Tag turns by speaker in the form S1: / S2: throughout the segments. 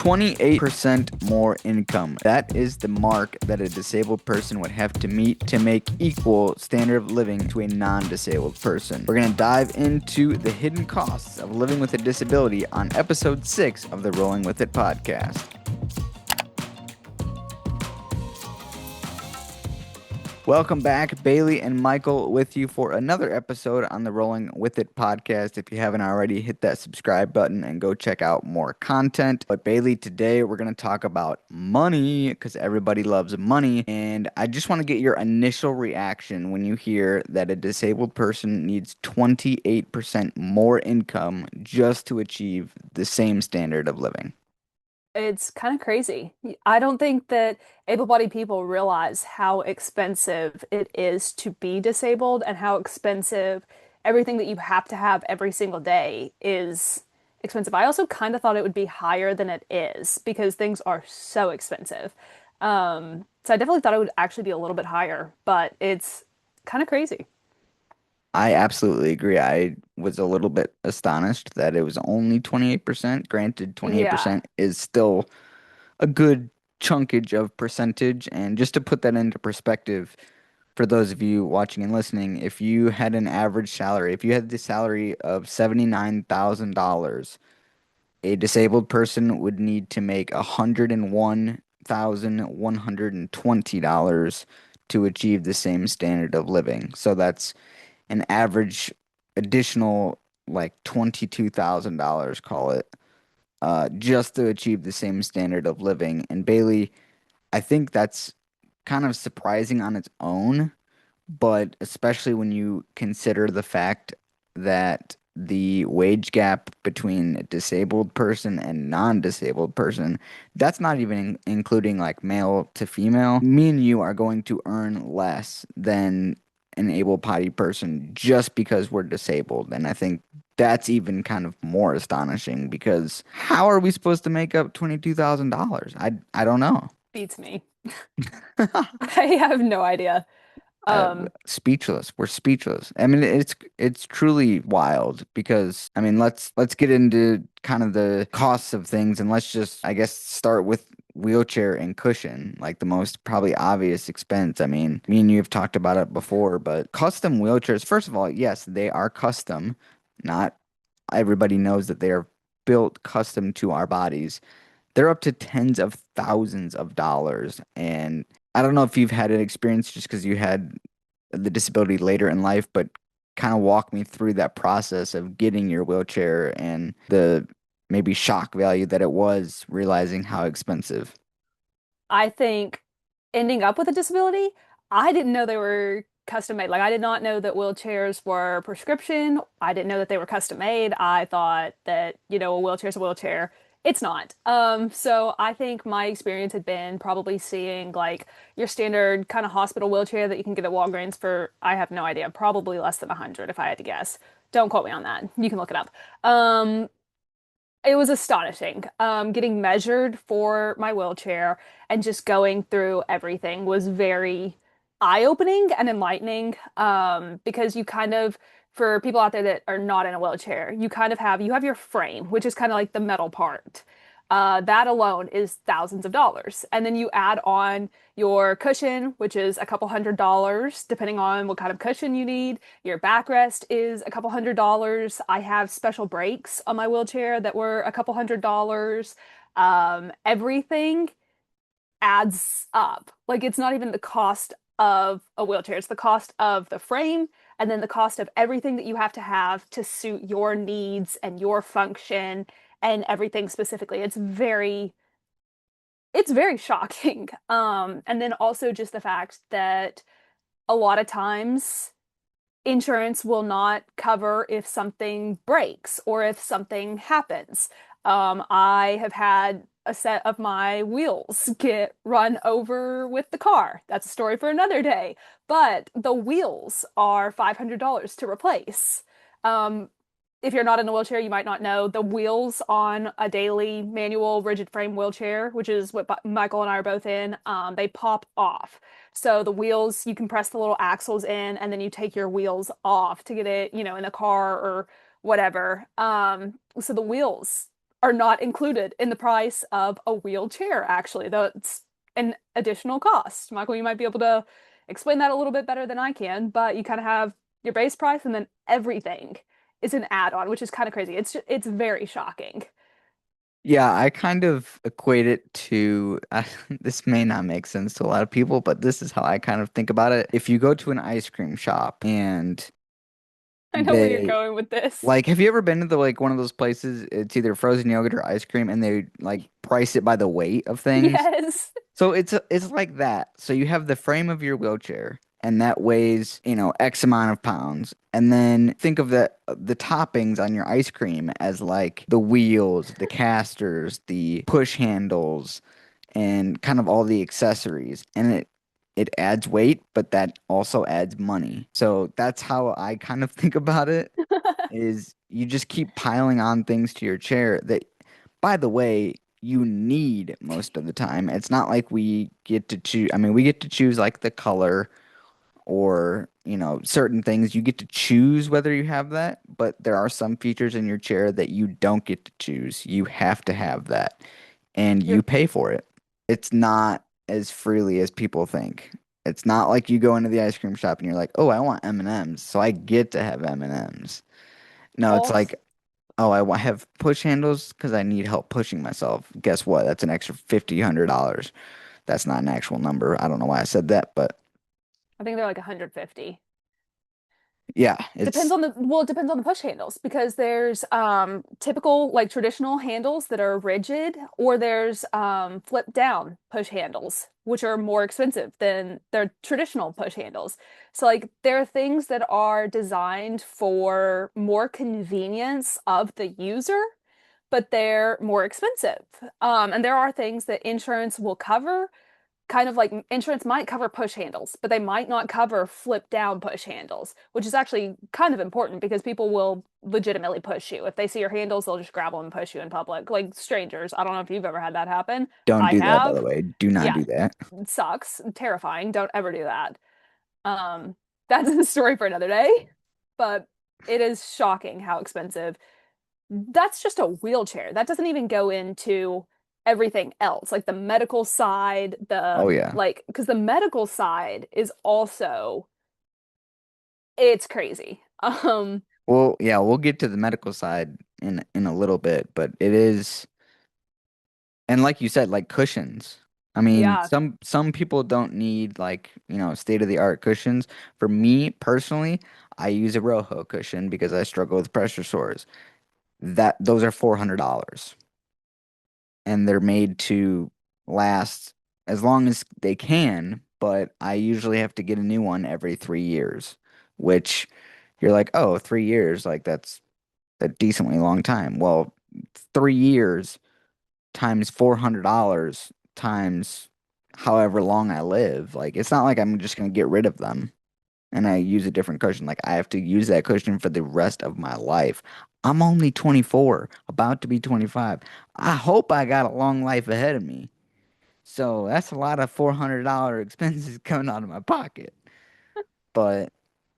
S1: 28% more income. That is the mark that a disabled person would have to meet to make equal standard of living to a non-disabled person. We're going to dive into the hidden costs of living with a disability on episode 6 of the Rolling With It podcast. Welcome back, Bailey and Michael with you for another episode on the Rolling With It podcast. If you haven't already, hit that subscribe button and go check out more content. But Bailey, today we're going to talk about money because everybody loves money. And I just want to get your initial reaction when you hear that a disabled person needs 28% more income just to achieve the same standard of living.
S2: It's kind of crazy. I don't think that able-bodied people realize how expensive it is to be disabled and how expensive everything that you have to have every single day is expensive. I also kind of thought it would be higher than it is because things are so expensive. So I definitely thought it would actually be a little bit higher, but it's kind of crazy.
S1: I absolutely agree. I was a little bit astonished that it was only 28%. Granted,
S2: Yeah.
S1: 28% is still a good chunkage of percentage. And just to put that into perspective, for those of you watching and listening, if you had an average salary, if you had the salary of $79,000, a disabled person would need to make $101,120 to achieve the same standard of living. So that's an average additional like $22,000, call it, just to achieve the same standard of living. And Bailey, I think that's kind of surprising on its own, but especially when you consider the fact that the wage gap between a disabled person and non-disabled person, that's not even including like male to female. Me and you are going to earn less than an able-bodied person just because we're disabled. And I think that's even kind of more astonishing because how are we supposed to make up $22,000? I don't know.
S2: Beats me. I have no idea.
S1: I
S2: Um,
S1: speechless. We're speechless. I mean, it's truly wild because I mean, let's get into kind of the costs of things and let's just I guess start with wheelchair and cushion, like the most probably obvious expense. I mean, me and you have talked about it before, but custom wheelchairs, first of all, yes, they are custom. Not everybody knows that they are built custom to our bodies. They're up to tens of thousands of dollars. And I don't know if you've had an experience just because you had the disability later in life, but kind of walk me through that process of getting your wheelchair and the maybe shock value that it was realizing how expensive.
S2: I think ending up with a disability, I didn't know they were custom made. Like, I did not know that wheelchairs were prescription. I didn't know that they were custom made. I thought that, a wheelchair is a wheelchair. It's not. So I think my experience had been probably seeing like your standard kind of hospital wheelchair that you can get at Walgreens for, I have no idea, probably less than 100 if I had to guess. Don't quote me on that. You can look it up. It was astonishing. Getting measured for my wheelchair and just going through everything was very eye-opening and enlightening. Because you kind of, for people out there that are not in a wheelchair, you have your frame, which is kind of like the metal part. That alone is thousands of dollars. And then you add on your cushion, which is a couple $100s, depending on what kind of cushion you need. Your backrest is a couple $100s. I have special brakes on my wheelchair that were a couple $100s. Everything adds up. Like it's not even the cost of a wheelchair, it's the cost of the frame and then the cost of everything that you have to suit your needs and your function and everything specifically. It's very shocking. And then also just the fact that a lot of times insurance will not cover if something breaks or if something happens. I have had a set of my wheels get run over with the car. That's a story for another day. But the wheels are $500 to replace. Um, if you're not in a wheelchair, you might not know the wheels on a daily manual rigid frame wheelchair, which is what Michael and I are both in, they pop off. So the wheels, you can press the little axles in and then you take your wheels off to get it, in a car or whatever. So the wheels. are not included in the price of a wheelchair, actually. That's an additional cost. Michael, you might be able to explain that a little bit better than I can, but you kind of have your base price and then everything is an add-on, which is kind of crazy. It's very shocking.
S1: Yeah, I kind of equate it to this may not make sense to a lot of people, but this is how I kind of think about it. If you go to an ice cream shop and
S2: I know where you're
S1: they
S2: going with this.
S1: like, have you ever been to the like one of those places? It's either frozen yogurt or ice cream, and they like price it by the weight of things.
S2: Yes.
S1: So it's like that. So you have the frame of your wheelchair, and that weighs, X amount of pounds. And then think of the toppings on your ice cream as like the wheels, the casters, the push handles, and kind of all the accessories. And it adds weight, but that also adds money. So that's how I kind of think about it, is you just keep piling on things to your chair that, by the way, you need most of the time. It's not like we get to choose. I mean, we get to choose like the color or, certain things. You get to choose whether you have that, but there are some features in your chair that you don't get to choose. You have to have that, and you
S2: You're
S1: pay for it. It's not as freely as people think. It's not like you go into the ice cream shop and you're like, "Oh, I want M&Ms, so I get to have M&Ms." No, it's
S2: also
S1: like, "Oh, have push handles because I need help pushing myself." Guess what? That's an extra $100. That's not an actual number. I don't know why I said that, but
S2: I think they're like 150.
S1: yeah,
S2: Depends
S1: it's
S2: on the well, it depends on the push handles because there's typical like traditional handles that are rigid or there's flip down push handles which are more expensive than their traditional push handles. So like there are things that are designed for more convenience of the user, but they're more expensive. And there are things that insurance will cover, kind of like insurance might cover push handles, but they might not cover flip down push handles, which is actually kind of important because people will legitimately push you. If they see your handles, they'll just grab them and push you in public, like strangers. I don't know if you've ever had that happen.
S1: don't
S2: I
S1: do that, by the
S2: have.
S1: way. Do not
S2: Yeah,
S1: do that.
S2: it sucks. Terrifying. Don't ever do that. Um, that's a story for another day, but it is shocking how expensive that's just a wheelchair. That doesn't even go into everything else, like the medical side,
S1: Oh yeah.
S2: because the medical side is also, it's crazy.
S1: Well, yeah, we'll get to the medical side in a little bit, but it is, and like you said, like cushions. I mean,
S2: Yeah.
S1: some people don't need like, state of the art cushions. For me personally, I use a Rojo cushion because I struggle with pressure sores. Those are $400, and they're made to last as long as they can, but I usually have to get a new one every 3 years, which you're like, oh, 3 years, like that's a decently long time. Well, 3 years times $400 times however long I live, like it's not like I'm just gonna get rid of them and I use a different cushion. Like I have to use that cushion for the rest of my life. I'm only 24, about to be 25. I hope I got a long life ahead of me. So that's a lot of $400 expenses coming out of my pocket. But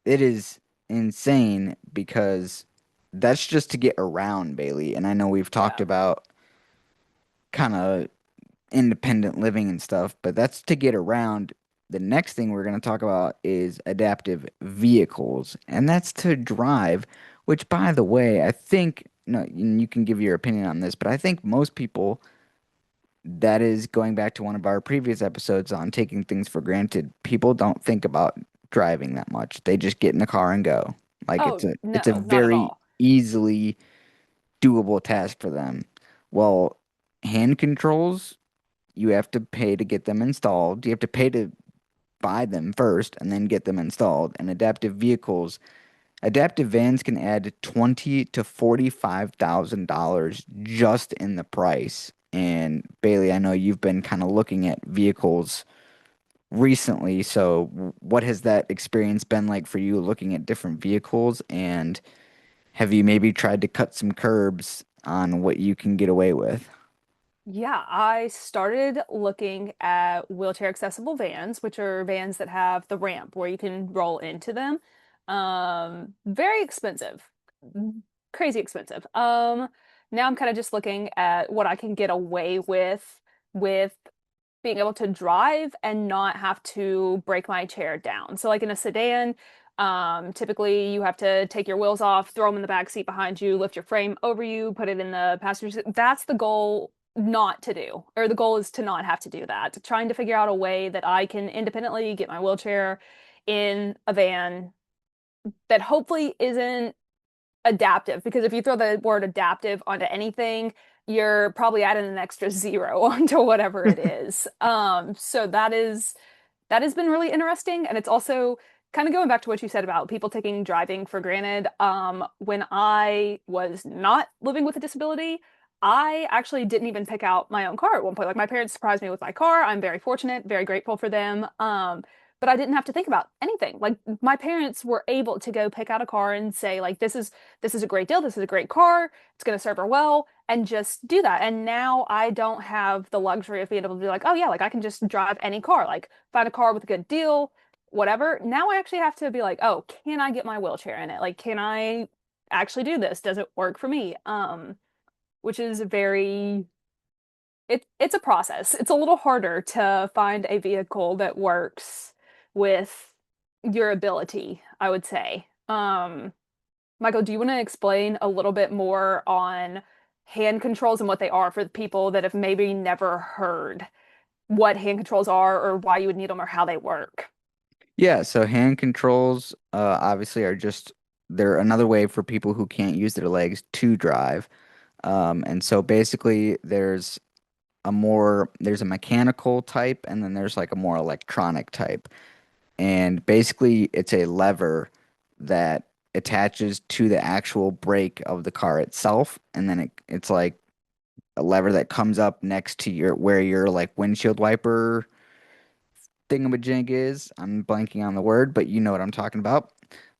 S1: it is insane because that's just to get around, Bailey. And I know we've talked
S2: Yeah.
S1: about kind of independent living and stuff, but that's to get around. The next thing we're going to talk about is adaptive vehicles, and that's to drive, which, by the way, I think, no, and you can give your opinion on this, but I think most people, that is going back to one of our previous episodes on taking things for granted, people don't think about driving that much. They just get in the car and go. Like
S2: Oh,
S1: it's a
S2: no, not at
S1: very
S2: all.
S1: easily doable task for them. Well, hand controls, you have to pay to get them installed. You have to pay to buy them first and then get them installed. And adaptive vans can add 20 to $45,000 just in the price. And Bailey, I know you've been kind of looking at vehicles recently. So what has that experience been like for you looking at different vehicles? And have you maybe tried to cut some curbs on what you can get away with?
S2: Yeah, I started looking at wheelchair accessible vans, which are vans that have the ramp where you can roll into them. Very expensive. Crazy expensive. now I'm kind of just looking at what I can get away with being able to drive and not have to break my chair down. So like in a sedan, typically you have to take your wheels off, throw them in the back seat behind you, lift your frame over you, put it in the passenger seat. That's the goal not to do, or the goal is to not have to do that. Trying to figure out a way that I can independently get my wheelchair in a van that hopefully isn't adaptive, because if you throw the word adaptive onto anything, you're probably adding an extra zero onto whatever it is. So that has been really interesting. And it's also kind of going back to what you said about people taking driving for granted. When I was not living with a disability, I actually didn't even pick out my own car at one point. Like my parents surprised me with my car. I'm very fortunate, very grateful for them. But I didn't have to think about anything. Like my parents were able to go pick out a car and say, like, this is a great deal. This is a great car. It's going to serve her well, and just do that. And now I don't have the luxury of being able to be like, oh yeah, like I can just drive any car, like find a car with a good deal, whatever. Now I actually have to be like, oh, can I get my wheelchair in it? Like, can I actually do this? Does it work for me? Which is very it's a process. It's a little harder to find a vehicle that works with your ability, I would say. Michael, do you want to explain a little bit more on hand controls and what they are for the people that have maybe never heard what hand controls are or why you would need them or how they work?
S1: Yeah, so hand controls obviously are just they're another way for people who can't use their legs to drive. And so basically there's a mechanical type and then there's like a more electronic type. And basically it's a lever that attaches to the actual brake of the car itself, and then it's like a lever that comes up next to your like windshield wiper thingamajig is. I'm blanking on the word, but you know what I'm talking about.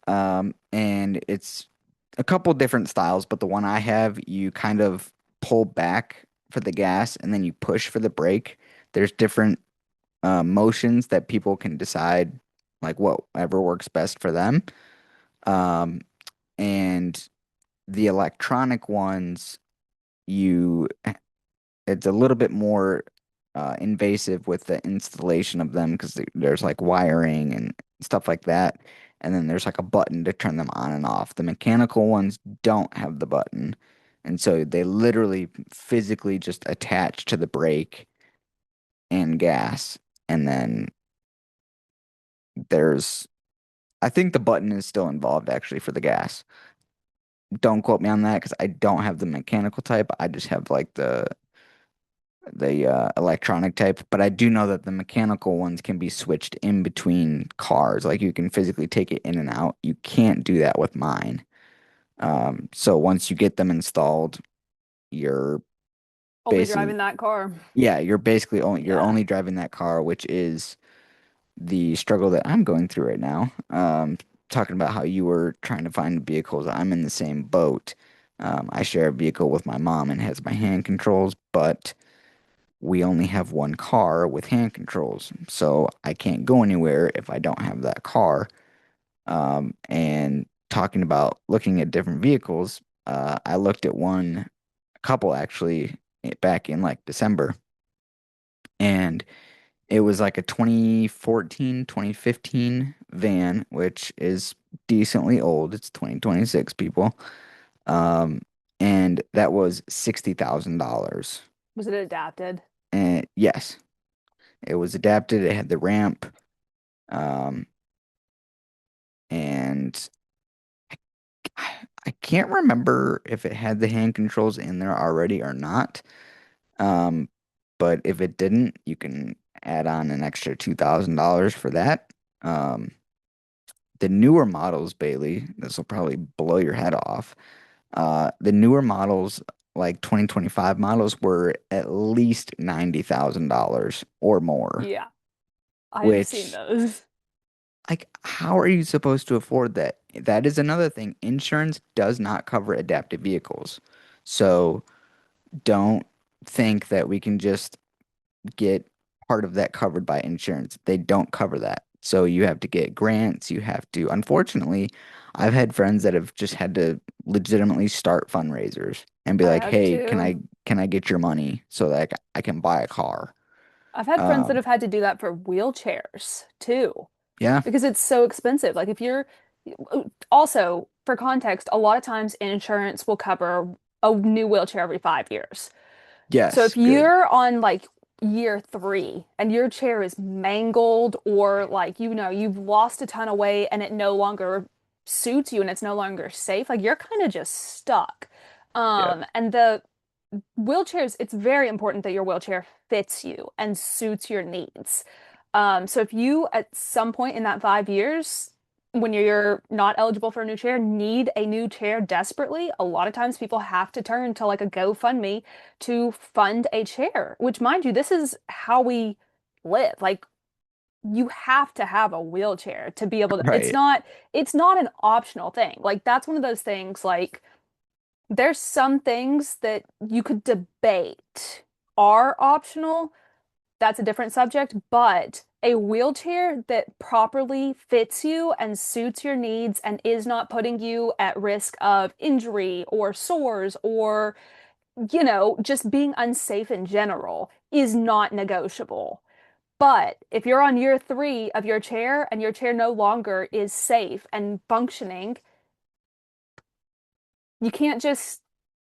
S1: And it's a couple different styles, but the one I have, you kind of pull back for the gas and then you push for the brake. There's different motions that people can decide like whatever works best for them. Um, and the electronic ones, you it's a little bit more invasive with the installation of them because there's like wiring and stuff like that. And then there's like a button to turn them on and off. The mechanical ones don't have the button. And so they literally physically just attach to the brake and gas. And then there's, I think the button is still involved actually for the gas. Don't quote me on that because I don't have the mechanical type. I just have like the electronic type, but I do know that the mechanical ones can be switched in between cars. Like you can physically take it in and out. You can't do that with mine. So once you get them installed, you're
S2: Only
S1: basically
S2: driving that car.
S1: yeah, you're
S2: Yeah.
S1: only driving that car, which is the struggle that I'm going through right now. Talking about how you were trying to find vehicles, I'm in the same boat. I share a vehicle with my mom and has my hand controls, but we only have one car with hand controls, so I can't go anywhere if I don't have that car. And talking about looking at different vehicles, I looked at one couple actually back in like December, and it was like a 2014, 2015 van, which is decently old. It's 2026, people. Um, and that was $60,000.
S2: Was it adapted?
S1: And yes, it was adapted. It had the ramp. Um, and I can't remember if it had the hand controls in there already or not. Um, but if it didn't, you can add on an extra $2,000 for that. Um, the newer models, Bailey, this will probably blow your head off. The newer models, like 2025 models, were at least $90,000 or more,
S2: Yeah, I have seen
S1: which
S2: those.
S1: like, how are you supposed to afford that? That is another thing. Insurance does not cover adaptive vehicles. So don't think that we can just get part of that covered by insurance. They don't cover that. So you have to get grants. You have to, unfortunately, I've had friends that have just had to legitimately start fundraisers and be
S2: I
S1: like,
S2: have
S1: "Hey,
S2: to.
S1: can I get your money so that I can buy a car?"
S2: I've had friends that
S1: Um,
S2: have had to do that for wheelchairs too,
S1: yeah,
S2: because it's so expensive. Like if you're also, for context, a lot of times insurance will cover a new wheelchair every 5 years. So
S1: yes,
S2: if
S1: good.
S2: you're on like year three and your chair is mangled or like, you've lost a ton of weight and it no longer suits you and it's no longer safe, like you're kind of just stuck.
S1: Yep.
S2: And the wheelchairs, it's very important that your wheelchair fits you and suits your needs. So if you at some point in that 5 years, when you're not eligible for a new chair, need a new chair desperately, a lot of times people have to turn to like a GoFundMe to fund a chair, which mind you, this is how we live. Like you have to have a wheelchair to be able to,
S1: Right,
S2: it's not an optional thing. Like that's one of those things like there's some things that you could debate are optional. That's a different subject, but a wheelchair that properly fits you and suits your needs and is not putting you at risk of injury or sores or, just being unsafe in general is not negotiable. But if you're on year three of your chair and your chair no longer is safe and functioning, you can't just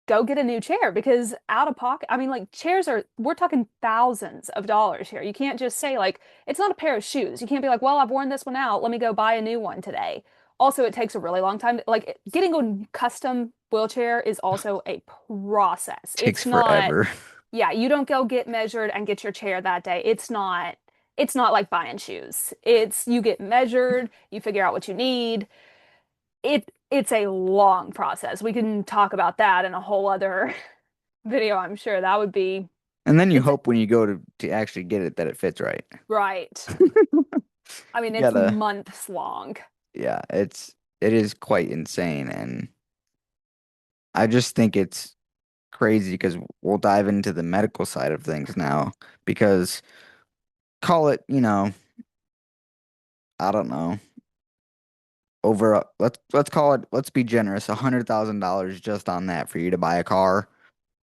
S2: go get a new chair because out of pocket, I mean, like chairs are, we're talking thousands of dollars here. You can't just say, like, it's not a pair of shoes. You can't be like, well, I've worn this one out. Let me go buy a new one today. Also, it takes a really long time. Like, getting a custom wheelchair is also a process.
S1: takes
S2: It's not,
S1: forever.
S2: yeah, you don't go get measured and get your chair that day. It's not like buying shoes. It's you get measured, you figure out what you need. It's a long process. We can talk about that in a whole other video, I'm sure. That would be
S1: And then you
S2: it's
S1: hope when you go to actually get it that it fits right.
S2: right. I mean,
S1: You
S2: it's
S1: gotta,
S2: months long.
S1: yeah, it is quite insane, and I just think it's crazy because we'll dive into the medical side of things now because call it, I don't know, let's call it, let's be generous, $100,000 just on that for you to buy a car,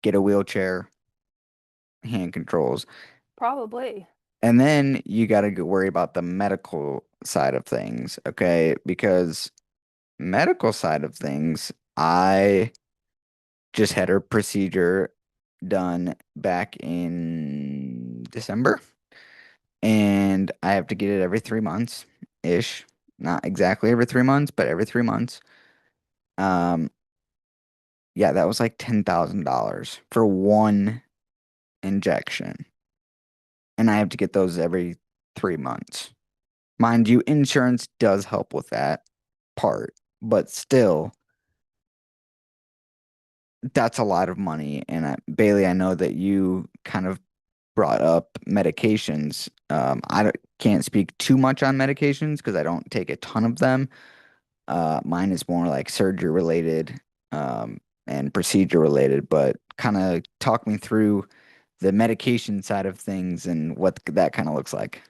S1: get a wheelchair, hand controls.
S2: Probably.
S1: And then you got to worry about the medical side of things, okay? Because medical side of things, I just had a procedure done back in December, and I have to get it every 3 months ish. Not exactly every 3 months, but every 3 months. Um, yeah, that was like $10,000 for one injection, and I have to get those every 3 months. Mind you, insurance does help with that part, but still, that's a lot of money. And Bailey, I know that you kind of brought up medications. Can't speak too much on medications because I don't take a ton of them. Mine is more like surgery related, and procedure related, but kind of talk me through the medication side of things and what that kind of looks like.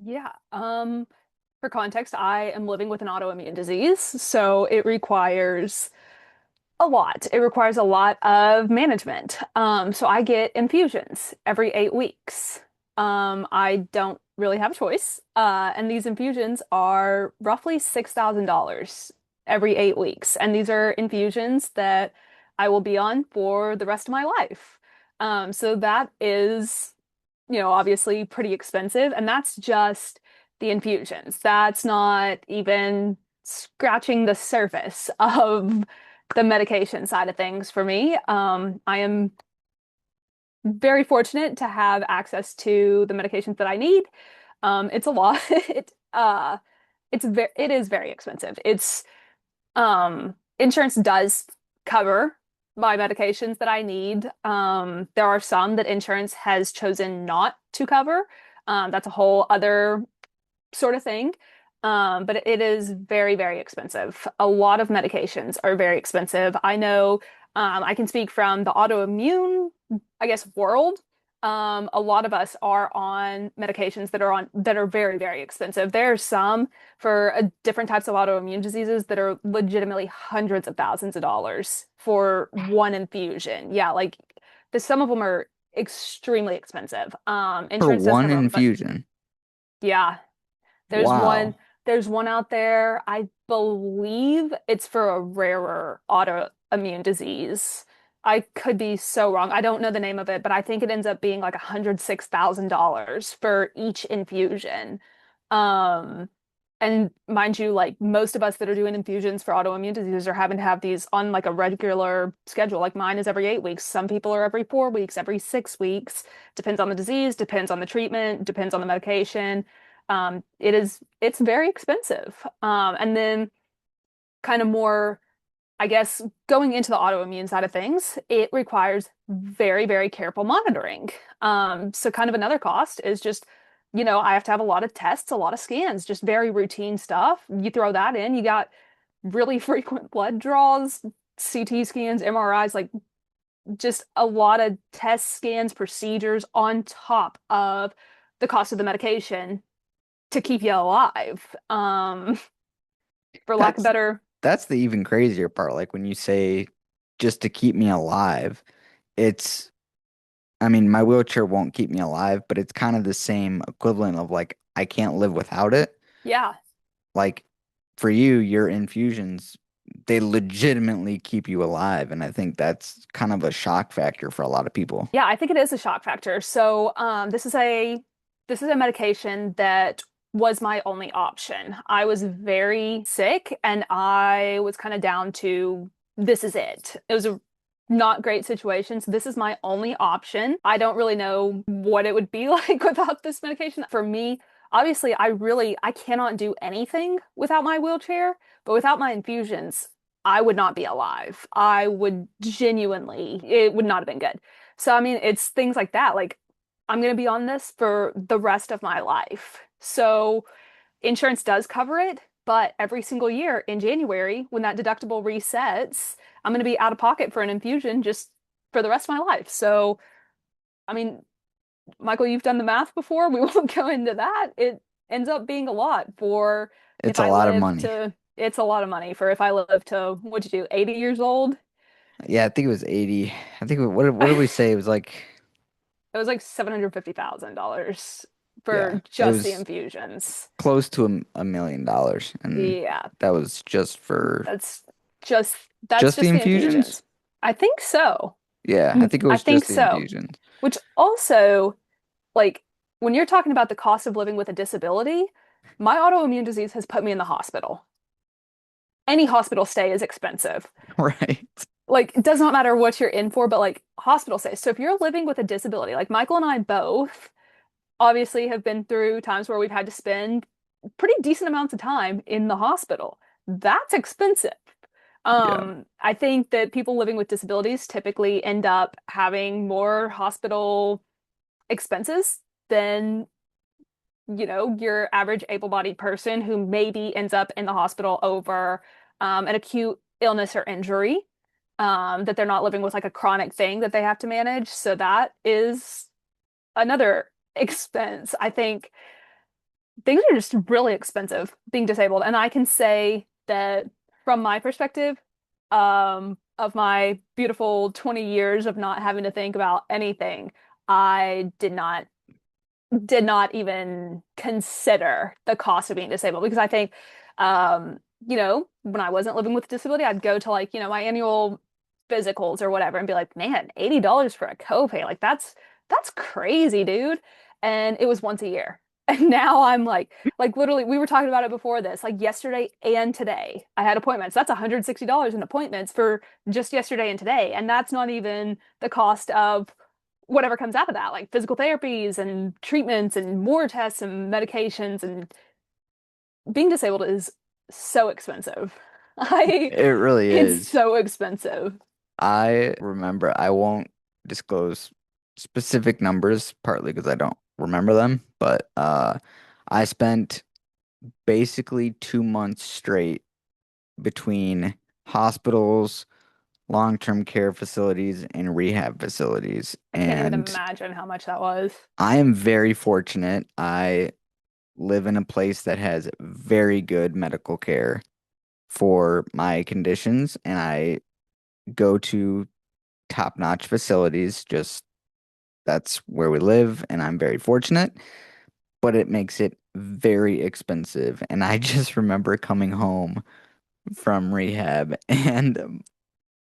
S2: Yeah. For context, I am living with an autoimmune disease, so it requires a lot. It requires a lot of management. So I get infusions every 8 weeks. I don't really have a choice. And these infusions are roughly $6,000 every 8 weeks. And these are infusions that I will be on for the rest of my life. So that is, obviously pretty expensive. And that's just the infusions. That's not even scratching the surface of the medication side of things for me. I am very fortunate to have access to the medications that I need. It's a lot. It is very expensive. Insurance does cover my medications that I need. There are some that insurance has chosen not to cover. That's a whole other sort of thing. But it is very, very expensive. A lot of medications are very expensive. I know I can speak from the autoimmune, I guess, world. A lot of us are on medications that are very, very expensive. There are some for different types of autoimmune diseases that are legitimately hundreds of thousands of dollars for one infusion. Yeah, like some of them are extremely expensive.
S1: For
S2: Insurance does
S1: one
S2: cover them, but
S1: infusion.
S2: yeah, there's one
S1: Wow.
S2: there's one out there. I believe it's for a rarer autoimmune disease. I could be so wrong. I don't know the name of it, but I think it ends up being like $106,000 for each infusion. Um, and mind you, like most of us that are doing infusions for autoimmune diseases are having to have these on like a regular schedule. Like mine is every 8 weeks. Some people are every 4 weeks, every 6 weeks. Depends on the disease, depends on the treatment, depends on the medication. It's very expensive. And then kind of more, I guess, going into the autoimmune side of things, it requires very, very careful monitoring. So kind of another cost is just, I have to have a lot of tests, a lot of scans, just very routine stuff. You throw that in, you got really frequent blood draws, CT scans, MRIs, like just a lot of test scans, procedures on top of the cost of the medication to keep you alive. For lack of
S1: That's
S2: better,
S1: that's the even crazier part. Like when you say just to keep me alive, it's I mean, my wheelchair won't keep me alive, but it's kind of the same equivalent of like I can't live without it.
S2: yeah.
S1: Like for you, your infusions, they legitimately keep you alive, and I think that's kind of a shock factor for a lot of people.
S2: Yeah, I think it is a shock factor. So, this is a medication that was my only option. I was very sick and I was kind of down to this is it. It was a not great situation. So this is my only option. I don't really know what it would be like without this medication. For me, obviously, I cannot do anything without my wheelchair, but without my infusions, I would not be alive. I would genuinely, it would not have been good. So, I mean, it's things like that. Like, I'm going to be on this for the rest of my life. So, insurance does cover it, but every single year in January, when that deductible resets, I'm going to be out of pocket for an infusion just for the rest of my life. So, I mean, Michael, you've done the math before. We won't go into that. It ends up being a lot for if
S1: It's a
S2: I
S1: lot of
S2: live
S1: money.
S2: to, it's a lot of money for if I live to, what'd you do, 80 years old?
S1: Yeah, I think it was 80. I think what did we say? It was like
S2: It was like $750,000
S1: yeah,
S2: for
S1: it
S2: just the
S1: was
S2: infusions.
S1: close to a million dollars, and
S2: Yeah,
S1: that was just for
S2: that's just that's
S1: just the
S2: just the
S1: infusions?
S2: infusions. I think so.
S1: Yeah, I think it
S2: I
S1: was
S2: think
S1: just the
S2: so.
S1: infusions.
S2: Which also, like, when you're talking about the cost of living with a disability, my autoimmune disease has put me in the hospital. Any hospital stay is expensive.
S1: Right.
S2: Like, it does not matter what you're in for, but like hospital stays. So if you're living with a disability, like Michael and I both obviously have been through times where we've had to spend pretty decent amounts of time in the hospital. That's expensive.
S1: Yeah.
S2: I think that people living with disabilities typically end up having more hospital expenses than, your average able-bodied person who maybe ends up in the hospital over an acute illness or injury, that they're not living with like a chronic thing that they have to manage. So that is another expense. I think things are just really expensive being disabled. And I can say that from my perspective, of my beautiful 20 years of not having to think about anything, I did not even consider the cost of being disabled because I think, when I wasn't living with a disability, I'd go to like, my annual physicals or whatever and be like, man, $80 for a copay. Like that's crazy, dude. And it was once a year. And now I'm like literally, we were talking about it before this, like yesterday and today, I had appointments. That's $160 in appointments for just yesterday and today. And that's not even the cost of whatever comes out of that, like physical therapies and treatments and more tests and medications. And being disabled is so expensive. I,
S1: It really
S2: it's
S1: is.
S2: so expensive.
S1: I remember, I won't disclose specific numbers, partly because I don't remember them, but I spent basically 2 months straight between hospitals, long-term care facilities and rehab facilities.
S2: I can't even
S1: And
S2: imagine how much that was.
S1: I am very fortunate. I live in a place that has very good medical care for my conditions, and I go to top-notch facilities. Just that's where we live, and I'm very fortunate, but it makes it very expensive. And I just remember coming home from rehab and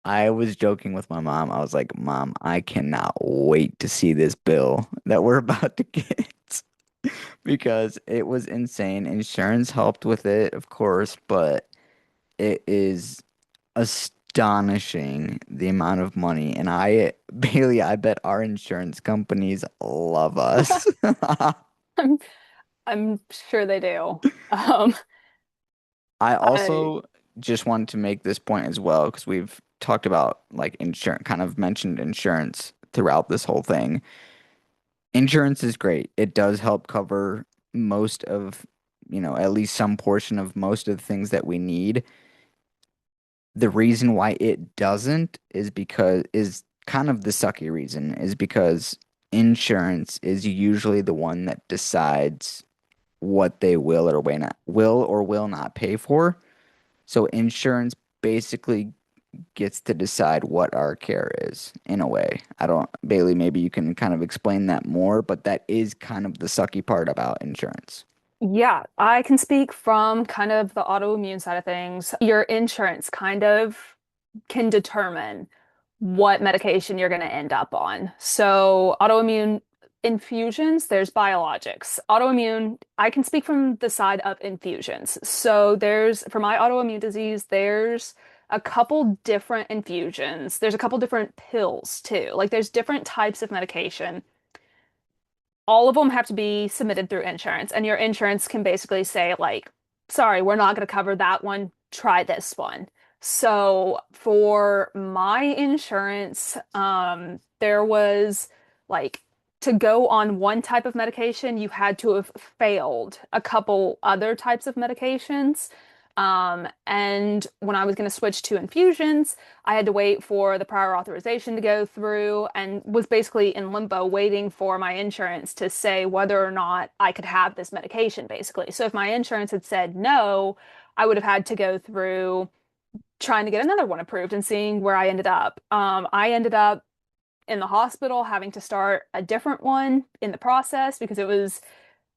S1: I was joking with my mom. I was like, Mom, I cannot wait to see this bill that we're about to get because it was insane. Insurance helped with it, of course, but it is astonishing the amount of money. And Bailey, I bet our insurance companies love us.
S2: I'm, I'm sure they do. Um,
S1: I
S2: I
S1: also just wanted to make this point as well because we've talked about like insurance, kind of mentioned insurance throughout this whole thing. Insurance is great. It does help cover most of, at least some portion of most of the things that we need. The reason why it doesn't is kind of the sucky reason is because insurance is usually the one that decides what they will or will not pay for. So insurance basically gets to decide what our care is in a way. I don't, Bailey, maybe you can kind of explain that more, but that is kind of the sucky part about insurance.
S2: Yeah, I can speak from kind of the autoimmune side of things. Your insurance kind of can determine what medication you're going to end up on. So, autoimmune infusions, there's biologics. Autoimmune, I can speak from the side of infusions. So, for my autoimmune disease, there's a couple different infusions. There's a couple different pills too. Like, there's different types of medication. All of them have to be submitted through insurance, and your insurance can basically say, like, sorry, we're not going to cover that one. Try this one. So for my insurance, there was like to go on one type of medication, you had to have failed a couple other types of medications. And when I was going to switch to infusions, I had to wait for the prior authorization to go through and was basically in limbo waiting for my insurance to say whether or not I could have this medication, basically. So if my insurance had said no, I would have had to go through trying to get another one approved and seeing where I ended up. I ended up in the hospital having to start a different one in the process because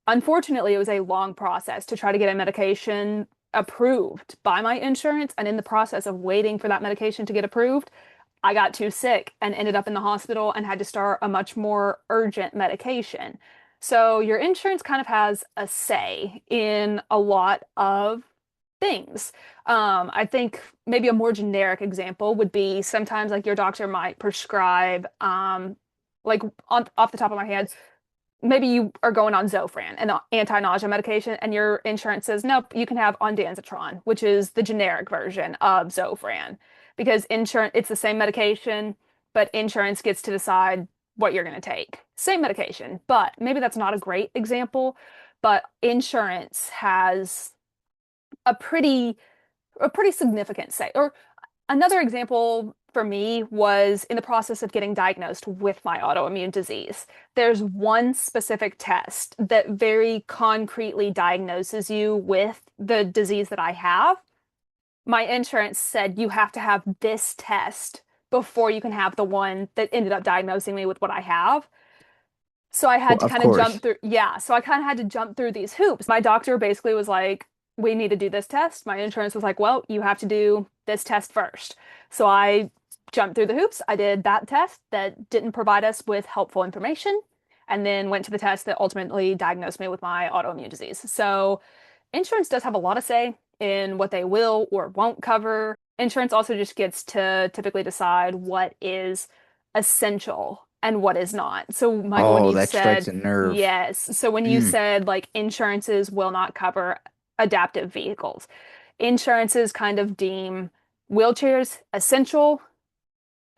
S2: unfortunately, it was a long process to try to get a medication approved by my insurance. And in the process of waiting for that medication to get approved, I got too sick and ended up in the hospital and had to start a much more urgent medication. So your insurance kind of has a say in a lot of things. I think maybe a more generic example would be sometimes like your doctor might prescribe, like off the top of my head, maybe you are going on Zofran, an anti-nausea medication, and your insurance says, nope, you can have ondansetron, which is the generic version of Zofran. Because insurance, it's the same medication, but insurance gets to decide what you're going to take. Same medication, but maybe that's not a great example, but insurance has a pretty a pretty significant say. Or another example for me was in the process of getting diagnosed with my autoimmune disease. There's one specific test that very concretely diagnoses you with the disease that I have. My insurance said you have to have this test before you can have the one that ended up diagnosing me with what I have. So I had to
S1: Of
S2: kind of jump
S1: course.
S2: through, yeah. So I kind of had to jump through these hoops. My doctor basically was like, we need to do this test. My insurance was like, well, you have to do this test first. So I jumped through the hoops. I did that test that didn't provide us with helpful information, and then went to the test that ultimately diagnosed me with my autoimmune disease. So insurance does have a lot of say in what they will or won't cover. Insurance also just gets to typically decide what is essential and what is not. So, Michael, when
S1: Oh,
S2: you
S1: that strikes
S2: said
S1: a nerve.
S2: yes, so when you
S1: Mm.
S2: said like insurances will not cover adaptive vehicles, insurances kind of deem wheelchairs essential,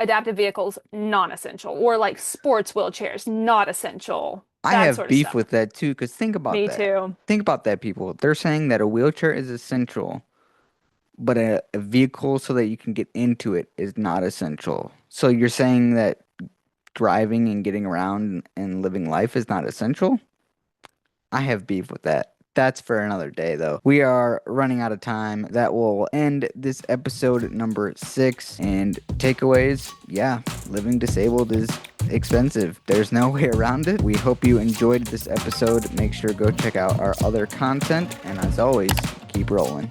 S2: adaptive vehicles non-essential, or like sports wheelchairs not essential,
S1: I
S2: that
S1: have
S2: sort of
S1: beef
S2: stuff.
S1: with that too, because think about
S2: Me
S1: that.
S2: too.
S1: Think about that, people. They're saying that a wheelchair is essential, but a vehicle so that you can get into it is not essential. So you're saying that driving and getting around and living life is not essential? I have beef with that. That's for another day, though. We are running out of time. That will end this episode number 6. And takeaways, yeah, living disabled is expensive. There's no way around it. We hope you enjoyed this episode. Make sure to go check out our other content. And as always, keep rolling.